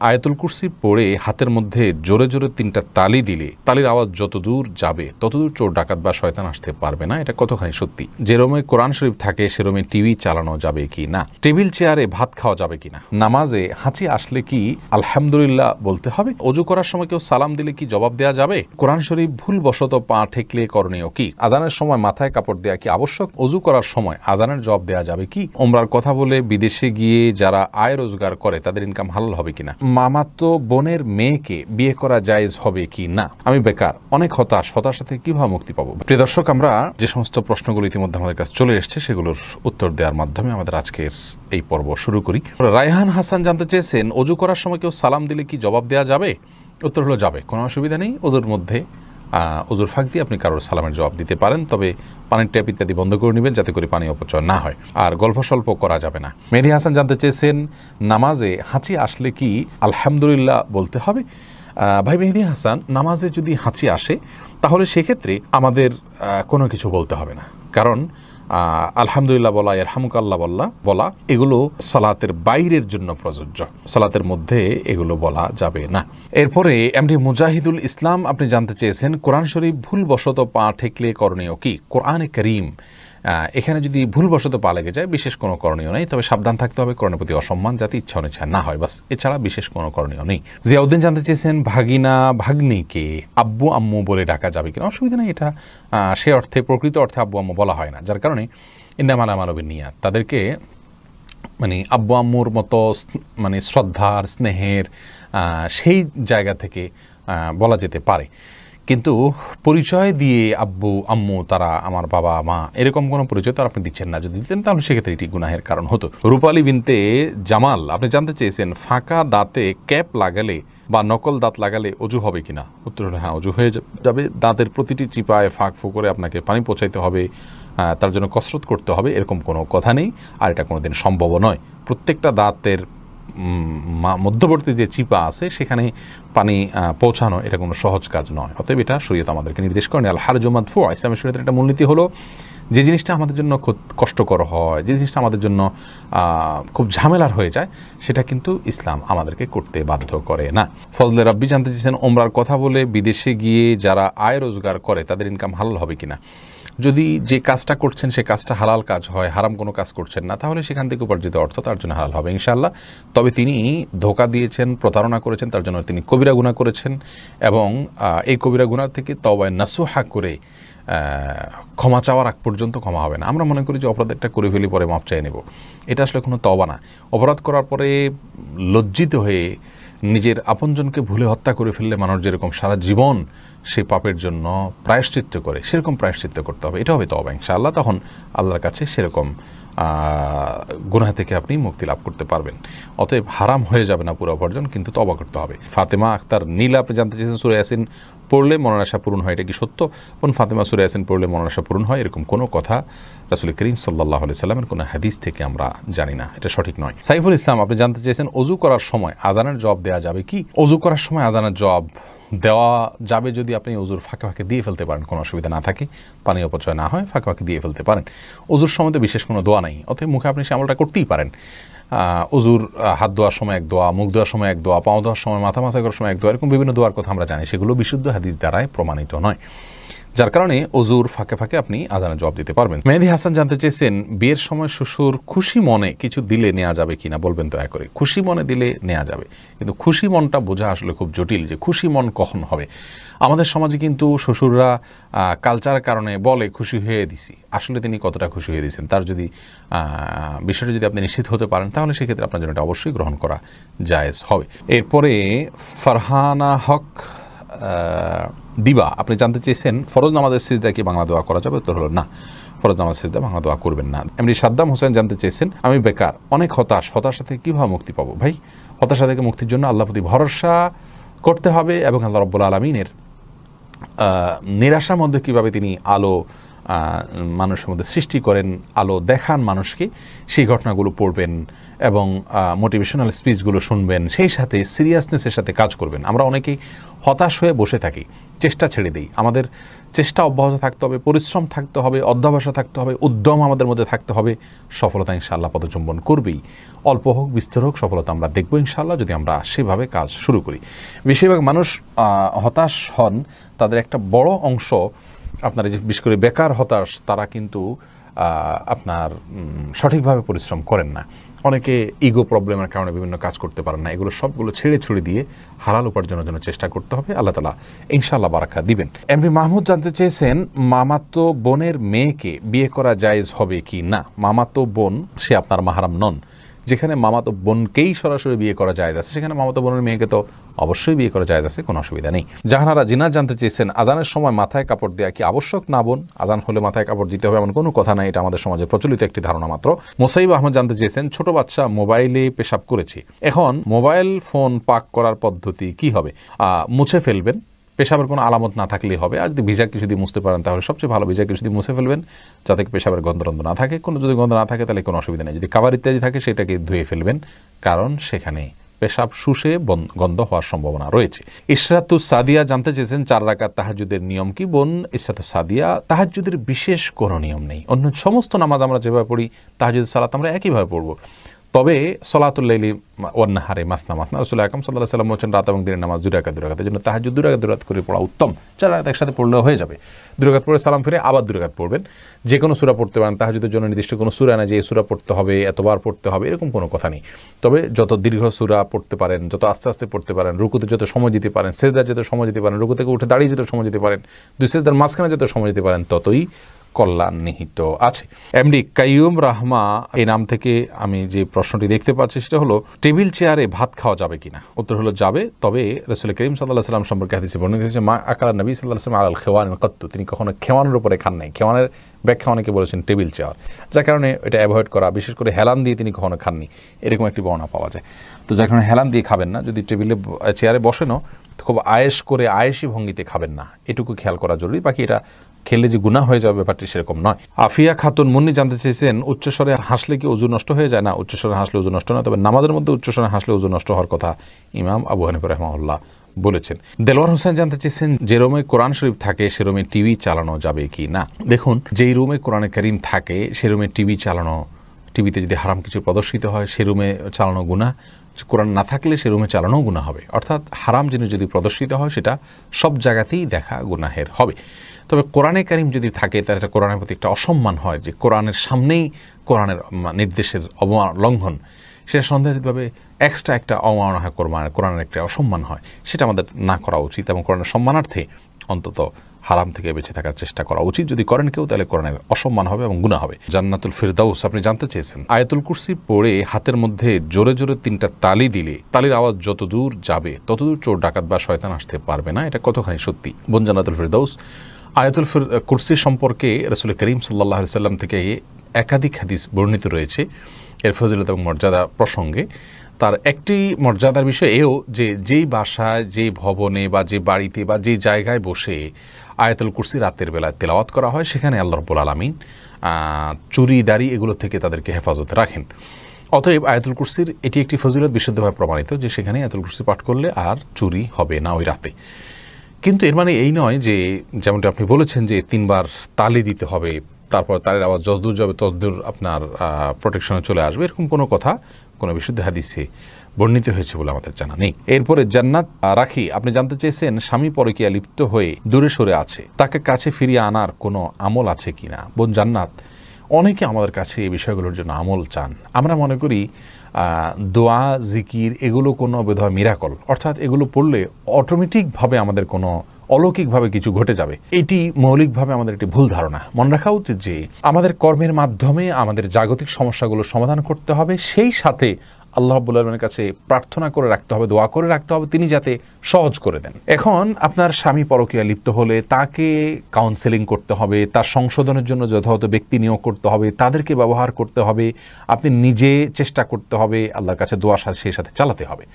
আয়াতুল কুরসি পড়ে হাতের মধ্যে জোরে জোরে 3টা তালি দিলে তালির আওয়াজ যত দূর যাবে ততদূর চোর ডাকাত বা শয়তান আসতে পারবে না, এটা কতখানি সত্যি? যেরমে কোরআন শরীফ থাকে সেরমে টিভি চালানো যাবে কি না? টেবিল চেয়ারে ভাত খাওয়া যাবে কিনা? নামাজে হাঁচি আসলে কি আলহামদুলিল্লাহ বলতে হবে? অজু করার সময় কেউ সালাম দিলে কি জবাব দেওয়া যাবে? কোরআন শরীফ ভুলবশত পা ঠেকলে করণীয় কি? আজানের সময় মাথায় কাপড় দেওয়া কি আবশ্যক? অজু করার সময় আজানের জবাব দেওয়া যাবে কি? ওমরার কথা বলে বিদেশে গিয়ে যারা আয় রোজগার করে তাদের ইনকাম হালাল হবে কিনা? মামাতো বোনের মেয়েকে বিয়ে করা জায়েজ হবে কি না? আমি বেকার, অনেক হতাশা থেকে কিভাবে মুক্তি পাবো? প্রিয় দর্শক, আমরা যে সমস্ত প্রশ্নগুলো ইতিমধ্যে আমাদের কাছে চলে এসেছে সেগুলোর উত্তর দেওয়ার মাধ্যমে আমাদের আজকের এই পর্ব শুরু করি। রায়হান হাসান জানতে চেয়েছেন, অজু করার সময় কেউ সালাম দিলে কি জবাব দেওয়া যাবে? উত্তর হলো যাবে, কোনো অসুবিধা নেই। অজুর মধ্যে অজুর ফাঁক দিয়ে আপনি কারোর সালামের জবাব দিতে পারেন, তবে পানির ট্যাপ ইত্যাদি বন্ধ করে নেবেন যাতে করে পানি অপচয় না হয়, আর গল্প স্বল্প করা যাবে না। মেহেদী হাসান জানতে চেয়েছেন, নামাজে হাঁচি আসলে কি আলহামদুলিল্লাহ বলতে হবে? ভাই মেহেদী হাসান, নামাজে যদি হাঁচি আসে তাহলে সেক্ষেত্রে আমাদের কোনো কিছু বলতে হবে না, কারণ আলহামদুলিল্লাহ বলা, ইরহামুকাল্লাহ বলা এগুলো সালাতের বাইরের জন্য প্রযোজ্য, সালাতের মধ্যে এগুলো বলা যাবে না। এরপরে এমডি মুজাহিদুল ইসলাম আপনি জানতে চেয়েছেন, কোরআন শরীফ ভুলবশত পা ঠেকলে করণীয় কি? কোরআনে কারীম এখানে যদি ভুলবশত পা লেগে যায় বিশেষ কোনো করণীয় নেই, তবে সাবধান থাকতে হবে কোরআনের প্রতি অসম্মান যাতে ইচ্ছা অনিচ্ছা না হয়, বাস, এছাড়া বিশেষ কোনো করণীয় নেই। জিয়াউদ্দিন জানতে চেয়েছেন, ভাগিনা ভাগ্নিকে আব্বু আম্মু বলে ডাকা যাবে কিনা? অসুবিধা নেই, এটা সে অর্থে প্রকৃত অর্থে আব্বু আম্মু বলা হয় না, যার কারণে ইন্নামাল আমালু বিন্নিয়াত, তাদেরকে মানে আব্বু আম্মুর মতো মানে শ্রদ্ধার স্নেহের সেই জায়গা থেকে বলা যেতে পারে, কিন্তু পরিচয় দিয়ে আব্বু আম্মু তারা আমার বাবা মা এরকম কোনো পরিচয় তো আপনি দিচ্ছেন না, যদি দিতেন তাহলে সেক্ষেত্রে এটি গুনাহের কারণ হতো। রূপালী বিনতে জামাল আপনি জানতে চেয়েছেন, ফাঁকা দাঁতে ক্যাপ লাগালে বা নকল দাঁত লাগালে অজু হবে কিনা? উত্তর হলো হ্যাঁ, অজু হয়ে যাবে। দাঁতের প্রতিটি চিপায় ফাঁক ফুকরে আপনাকে পানি পৌঁছাইতে হবে, তার জন্য কসরত করতে হবে এরকম কোনো কথা নেই, আর এটা কোনোদিন সম্ভব নয়। প্রত্যেকটা দাঁতের মধ্যবর্তী যে চিপা আছে সেখানে পানি পৌঁছানো এটা কোনো সহজ কাজ নয়, অতএব এটা শরীয়ত আমাদেরকে নির্দেশ করেনি। আল হারজু মাদফু, ইসলামের শরীয়তের একটা মূলনীতি হলো যে জিনিসটা আমাদের জন্য খুব কষ্টকর হয়, যে জিনিসটা আমাদের জন্য খুব ঝামেলার হয়ে যায়, সেটা কিন্তু ইসলাম আমাদেরকে করতে বাধ্য করে না। ফজলে রাব্বি জানতে চেয়েছেন, ওমরার কথা বলে বিদেশে গিয়ে যারা আয় রোজগার করে তাদের ইনকাম হালাল হবে কিনা? যদি যে কাজটা করছেন সে কাজটা হালাল কাজ হয়, হারাম কোনো কাজ করছেন না, তাহলে সেখান থেকে উপার্জিত অর্থ তার জন্য হালাল হবে ইনশাআল্লাহ। তবে তিনি ধোঁকা দিয়েছেন, প্রতারণা করেছেন, তার জন্য তিনি কবিরা গুনাহ করেছেন, এবং এই কবিরা গুনাহ থেকে তওবায়ে নাসুহা করে ক্ষমা চাওয়ার আগ পর্যন্ত ক্ষমা হবে না। আমরা মনে করি যে অপরাধ একটা করে ফেলি পরে মাপ চাই নেব, এটা আসলে কোনো তওবা না। অপরাধ করার পরে লজ্জিত হয়ে নিজের আপনজনকে ভুলে হত্যা করে ফেললে মানুষ যেরকম সারা জীবন সেই পাপের জন্য প্রায়শ্চিত্ত করে, সেরকম প্রায়শ্চিত্ত করতে হবে, এটা হবে তওবা ইনশাআল্লাহ। তখন আল্লাহর কাছে সেরকম গুনাহ থেকে আপনি মুক্তি লাভ করতে পারবেন। অতএব হারাম হয়ে যাবে না পুরো উপার্জন, কিন্তু তওবা করতে হবে। ফাতেমা আক্তার নীলা আপনি জানতে চেয়েছেন, সূরা ইয়াসিন পড়লে মনের আশা পূরণ হয়, এটা কি সত্য? কোন ফাতেমা সূরা ইয়াসিন পড়লে মনের আশা পূরণ হয় এরকম কোনো কথা রাসূল করিম সাল্লাল্লাহু আলাইহি সাল্লামের কোনো হাদিস থেকে আমরা জানি না, এটা সঠিক নয়। সাইফুল ইসলাম আপনি জানতে চেয়েছেন, অজু করার সময় আজানের জবাব দেওয়া যাবে কি? অজু করার সময় আজানের জবাব দেওয়া যাবে যদি আপনি অজুর ফাঁকে ফাঁকে দিয়ে ফেলতে পারেন, কোনো অসুবিধা না থাকে, পানি অপচয় না হয়, ফাঁকে ফাঁকে দিয়ে ফেলতে পারেন। অজুর সময় তো বিশেষ কোনো দোয়া নেই, অতএব মুখে আপনি সে আমলটা করতেই পারেন। অজুর হাত ধোয়ার সময় এক দোয়া, মুখ ধোয়ার সময় এক দোয়া, পাও ধোয়ার সময়, মাথা মাসা করার সময় এক দোয়া, এরকম বিভিন্ন দোয়ার কথা আমরা জানি, সেগুলো বিশুদ্ধ হাদিস দ্বারাই প্রমাণিত নয়, যার কারণে অজুর ফাঁকে ফাঁকে আপনি আজানের জবাব দিতে পারবেন। মেহেদী হাসান জানতে চেয়েছেন, বিয়ের সময় শ্বশুর খুশি মনে কিছু দিলে নেওয়া যাবে কিনা, বলবেন দয়া করে। খুশি মনে দিলে নেওয়া যাবে, কিন্তু খুশি মনটা বোঝা আসলে খুব জটিল, যে খুশি মন কখন হবে। আমাদের সমাজে কিন্তু শ্বশুররা কালচার কারণে বলে খুশি হয়ে দিছি, আসলে তিনি কতটা খুশি হয়ে দিয়েছেন তার যদি বিষয়টা যদি আপনি নিশ্চিত হতে পারেন তাহলে সেক্ষেত্রে আপনার জন্য এটা অবশ্যই গ্রহণ করা জায়েজ হবে। এরপরে ফারহানা হক দিবা আপনি জানতে চেয়েছেন, ফরজ নামাজের সিজদা কি বাংলা দোয়া করা যাবে? উত্তর হলো না, ফরজ নামাজ সিজদা বাংলা দোয়া করবেন না। এমনি সাদ্দাম হোসেন জানতে চেয়েছেন, আমি বেকার, অনেক হতাশা থেকে কীভাবে মুক্তি পাবো? ভাই, হতাশা থেকে মুক্তির জন্য আল্লাহর প্রতি ভরসা করতে হবে, এবং আল্লাহ রাব্বুল আলামিনের নিরাশার মধ্যে কীভাবে তিনি আলো মানুষের মধ্যে সৃষ্টি করেন, আলো দেখান মানুষকে, সেই ঘটনাগুলো পড়বেন এবং মোটিভেশনাল স্পিচগুলো শুনবেন, সেই সাথে সিরিয়াসনেসের সাথে কাজ করবেন। আমরা অনেকেই হতাশ হয়ে বসে থাকি, চেষ্টা ছেড়ে দিই। আমাদের চেষ্টা অব্যাহত থাকতে হবে, পরিশ্রম থাকতে হবে, অধ্যবসায় থাকতে হবে, উদ্যম আমাদের মধ্যে থাকতে হবে। সফলতা ইনশাআল্লাহ পদচুম্বন করবেই, অল্প হোক বিস্তর হোক সফলতা আমরা দেখব ইনশাআল্লাহ, যদি আমরা সেভাবে কাজ শুরু করি। বেশিরভাগ মানুষ হতাশ হন, তাদের একটা বড় অংশ আপনার যে বিশেষ করে বেকার হতাশ, তারা কিন্তু আপনার সঠিকভাবে পরিশ্রম করেন না। অনেকে ইগো প্রবলেমের কারণে বিভিন্ন কাজ করতে পারেন না। এগুলো সবগুলো ছেড়ে ছুড়ে দিয়ে হালাল উপার্জনের জন্য চেষ্টা করতে হবে। আল্লাহ তাআলা ইনশাআল্লাহ বারাকা দিবেন। এমনি মাহমুদ জানতে চেয়েছেন, মামাতো বোনের মেয়েকে বিয়ে করা জায়েজ হবে কি না? মামাতো বোন সে আপনার মাহরাম নন। যেখানে মামাতো বোনকেই সরাসরি বিয়ে করা জায়েজ আছে, সেখানে মামাতো বোনের মেয়েকে তো অবশ্যই বিয়ে করা জায়েজ আছে, কোনো অসুবিধা নেই। জাহানারা জিনাত জানতে চেয়েছেন, আজানের সময় মাথায় কাপড় দেওয়া কি আবশ্যক না বোন? আজান হলে মাথায় কাপড় দিতে হবে এমন কোনো কথা নাই, এটা আমাদের সমাজে প্রচলিত একটি ধারণা মাত্র। মোসাইব আহমদ জানতে চেয়েছেন, ছোট বাচ্চা মোবাইলে পেশাব করেছে, এখন মোবাইল ফোন পাক করার পদ্ধতি কি হবে? মুছে ফেলবেন, পেশাবের কোনো আলামত না থাকলেই হবে। আর যদি ভিজা কিছু দিয়ে মুছতে পারেন তাহলে সবচেয়ে ভালো, ভিজা কিছু দিয়ে মুছে ফেলবেন যাতে পেশাবের গন্ধ না থাকে। কোনো যদি গন্ধ না থাকে তাহলে কোনো অসুবিধা নেই। যদি খাবার ইত্যাদি থাকে সেটাকে ধুয়ে ফেলবেন, কারণ সেখানে পেশাব শুষে গন্ধ হওয়ার সম্ভাবনা রয়েছে। ইশরাতুস সাদিয়া জানতে চেয়েছেন, 4 রাকাত তাহাজ্জুদের নিয়ম কি? বোন ইশরাতুস সাদিয়া, তাহাজ্জুদের বিশেষ কোনো নিয়ম নেই। অন্য সমস্ত নামাজ আমরা যেভাবে পড়ি তাহাজ্জুদের সালাত আমরা একইভাবে পড়ব। তবে সলাতুল লাইলি ওয়ান নাহারে মাসনা মাসনা, রাসূল আকরাম সাল্লাল্লাহু আলাইহি ওয়াসাল্লাম বলেছেন রাত এবং দিনের নামাজ 2 রাকাত 2 রাকাতের জন্য তাহাজ্জুদ 2 রাকাত 2 রাকাত করে পড়া উত্তম। 4 রাকাত একসাথে পড়লেও হয়ে যাবে। 2 রাকাত পড়ে সালাম ফিরে আবার 2 রাকাত পড়বেন। যে কোনো সূরা পড়তে পারেন, তাহাজ্জুদের জন্য নির্দিষ্ট কোনো সূরা না যে এই সূরা পড়তে হবে, এতবার পড়তে হবে, এরকম কোনো কথা নেই। তবে যত দীর্ঘ সূরা পড়তে পারেন, যত আস্তে আস্তে পড়তে পারেন, রুকুতে যত সময় দিতে পারেন, সিজদায় যত সময় দিতে পারেন, রুকু থেকে উঠে দাঁড়িয়ে যত সময় দিতে পারেন, 2 সিজদার মাঝখানে যত সময় দিতে পারেন, ততই কল্যাণ নিহিত আছে। এমডি কাইয়ুম রাহমা এই নাম থেকে আমি যে প্রশ্নটি দেখতে পাচ্ছি সেটা হলো, টেবিল চেয়ারে ভাত খাওয়া যাবে কিনা? উত্তর হলো যাবে। তবে রাসূল করিম সাল্লাল্লাহু আলাইহি ওয়াসাল্লাম সম্পর্কে হাদিসে বর্ণিত হয়েছে, মা আকালা নবী সাল্লাল্লাহু আলাইহি ওয়াসাল্লাম আলাল খেওয়ান কত্তু, তিনি কখনো খেওয়ানের উপরে খান নাই। খেওয়ানের ব্যাখ্যা অনেকে বলেছেন টেবিল চেয়ার, যার কারণে এটা অ্যাভয়েড করা, বিশেষ করে হেলান দিয়ে তিনি কখনো খাননি, এরকম একটি বর্ণনা পাওয়া যায়। তো যার কারণে হেলান দিয়ে খাবেন না। যদি টেবিলে চেয়ারে বসেনও খুব আয়েশ করে আয়েশি ভঙ্গিতে খাবেন না, এটুকু খেয়াল করা জরুরি। বাকি এটা খেলে যে গুনাহ হয়ে যাবে ব্যাপারটি সেরকম নয়। আফিয়া খাতুন মুন্নি জানতে চেয়েছেন, উচ্চস্বরে হাসলে কি ওযু নষ্ট হয়ে যায়? না, উচ্চস্বরে হাসলে ওযু নষ্ট না, তবে নামাজের মধ্যে উচ্চস্বরে হাসলে ওযু নষ্ট হওয়ার কথা ইমাম আবু হানিফা রাহিমাহুল্লাহ বলেছেন। দেলোয়ার হোসেন জানতে চেয়েছেন, যে রুমে কোরআন শরীফ থাকে সে রুমে টিভি চালানো যাবে কি না? দেখুন, যেই রুমে কোরআনে কারীম থাকে সে রুমে টিভি চালানো, টিভিতে যদি হারাম কিছু প্রদর্শিত হয় সে রুমে চালানো গুনাহ, কোরআন না থাকলে সে রুমে চালানো গুনাহ হবে। অর্থাৎ হারাম জিনিস যদি প্রদর্শিত হয় সেটা সব জায়গাতেই দেখা গুনাহের হবে। তবে কোরআনে কারীম যদি থাকে তাহলে এটা কোরআনের প্রতি একটা অসম্মান হয়, যে কোরআনের সামনেই কোরআনের নির্দেশের লঙ্ঘন, সেটা সন্দেহভাবে এক্সট্রা একটা অবমাননা হয়, কোরআনের একটা অসম্মান হয়, সেটা আমাদের না করা উচিত এবং কোরআনের সম্মানার্থে অন্তত হারাম থেকে বেঁচে থাকার চেষ্টা করা উচিত। যদি করেন কেউ তাহলে কোরআনের অসম্মান হবে এবং গুনাহ হবে। জান্নাতুল ফিরদাউস আপনি জানতে চেয়েছেন, আয়াতুল কুরসি পড়ে হাতের মধ্যে জোরে জোরে 3টা তালি দিলে তালির আওয়াজ যত দূর যাবে ততদূর চোর ডাকাত বা শয়তান আসতে পারবে না, এটা কতখানি সত্যি? বোন জান্নাতুল ফিরদাউস, আয়াতুল কুরসি সম্পর্কে রাসূল করিম সাল্লাল্লাহু আলাইহি ওয়াসাল্লাম থেকে একাধিক হাদিস বর্ণিত রয়েছে এর ফজিলত এবং মর্যাদা প্রসঙ্গে। তার একটি মর্যাদার বিষয় এও যে যেই বাসায়, যে ভবনে বা যে বাড়িতে বা যে জায়গায় বসে আয়াতুল কুরসি রাতের বেলায় তেলাওয়াত করা হয় সেখানে আল্লাহ রাব্বুল আলামিন চুরি দাড়ি এগুলো থেকে তাদেরকে হেফাজতে রাখেন। অতএব আয়াতুল কুরসির এটি একটি ফজিলত বিশুদ্ধভাবে প্রমাণিত যে সেখানে আয়াতুল কুরসি পাঠ করলে আর চুরি হবে না ওই রাতে। কিন্তু এর মানে এই নয় যে, যেমনটা আপনি বলেছেন যে 3 বার তালি দিতে হবে, তারপর তারের আওয়াজ যতদূর যাবে ততদূর আপনার প্রোটেকশনে চলে আসবে, এরকম কোনো কথা কোনো বিশুদ্ধ হাদিসে বর্ণিত হয়েছে বলে আমাদের জানা নেই। এরপরে জান্নাত রাখি আপনি জানতে চেয়েছেন, স্বামী পরকীয়া লিপ্ত হয়ে দূরে সরে আছে, তাকে কাছে ফিরিয়ে আনার কোনো আমল আছে কিনা? বোন জান্নাত, অনেকে আমাদের কাছে এই বিষয়গুলোর জন্য আমল চান। আমরা মনে করি দোয়া জিকির এগুলো কোনো বোধহয় মিরাকল, অর্থাৎ এগুলো পড়লে অটোমেটিকভাবে আমাদের কোনো অলৌকিকভাবে কিছু ঘটে যাবে। এটি মৌলিকভাবে আমাদের একটি ভুল ধারণা। মনে রাখা উচিত যে আমাদের কর্মের মাধ্যমে আমাদের জাগতিক সমস্যাগুলো সমাধান করতে হবে, সেই সাথে আল্লাহ রাব্বুল আলামিনের কাছে প্রার্থনা করে রাখতে হবে, দোয়া করে রাখতে হবে তিনি যাতে সহজ করে দেন। এখন আপনার স্বামী পরকীয়া লিপ্ত হলে তাকে কাউন্সেলিং করতে হবে, তার সংশোধনের জন্য যথাযথ ব্যক্তি নিয়োগ করতে হবে, তাদেরকে ব্যবহার করতে হবে, আপনি নিজে চেষ্টা করতে হবে, আল্লাহর কাছে দোয়া সেই সাথে চালাতে হবে।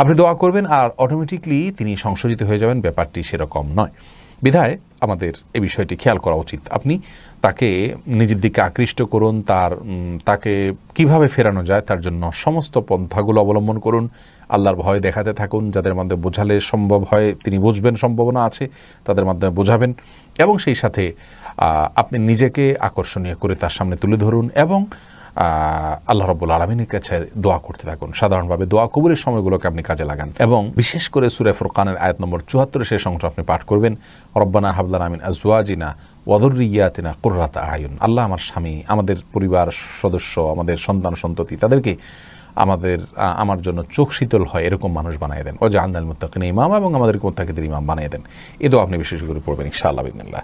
আপনি দোয়া করবেন আর অটোমেটিকলি তিনি সংশোধিত হয়ে যাবেন, ব্যাপারটি সেরকম নয়। বিধায় আমাদের এই বিষয়টি খেয়াল করা উচিত। আপনি তাকে নিজের দিকে আকৃষ্ট করুন, তাকে কিভাবে ফেরানো যায় তার জন্য সমস্ত পন্থাগুলো অবলম্বন করুন। আল্লাহর ভয় দেখাতে থাকুন, যাদের মাধ্যমে বোঝালে সম্ভব হয় তিনি বুঝবেন, সম্ভাবনা আছে তাদের মাধ্যমে বোঝাবেন, এবং সেই সাথে আপনি নিজেকে আকর্ষণীয় করে তার সামনে তুলে ধরুন এবং আল্লাহ রাব্বুল আলামিনের কাছে দোয়া করতে থাকুন। সাধারণভাবে দোয়া কবুলের সময়গুলোকে আপনি কাজে লাগান এবং বিশেষ করে সূরা ফুরকানের আয়াত নম্বর 74 সেই সংখ্যা আপনি পাঠ করবেন, রব্বানা হাব লানা মিন আজওয়াজিনা ওয়া যুররিয়াতিনা কুররাতা আয়ুন। আল্লাহ আমার স্বামী, আমাদের পরিবার সদস্য, আমাদের সন্তান সন্ততি, তাদেরকে আমার জন্য চোখ শীতল হয় এরকম মানুষ বানিয়ে দেন। ওয়াজআলনাল মুত্তাকিনা ইমামা, এবং আমাদেরকে মুত্তাকিদের ইমাম বানিয়ে দেন। এ দোয়া আপনি বিশেষ করে পড়বেন ইনশাআল্লাহ বিইذنিল্লাহ।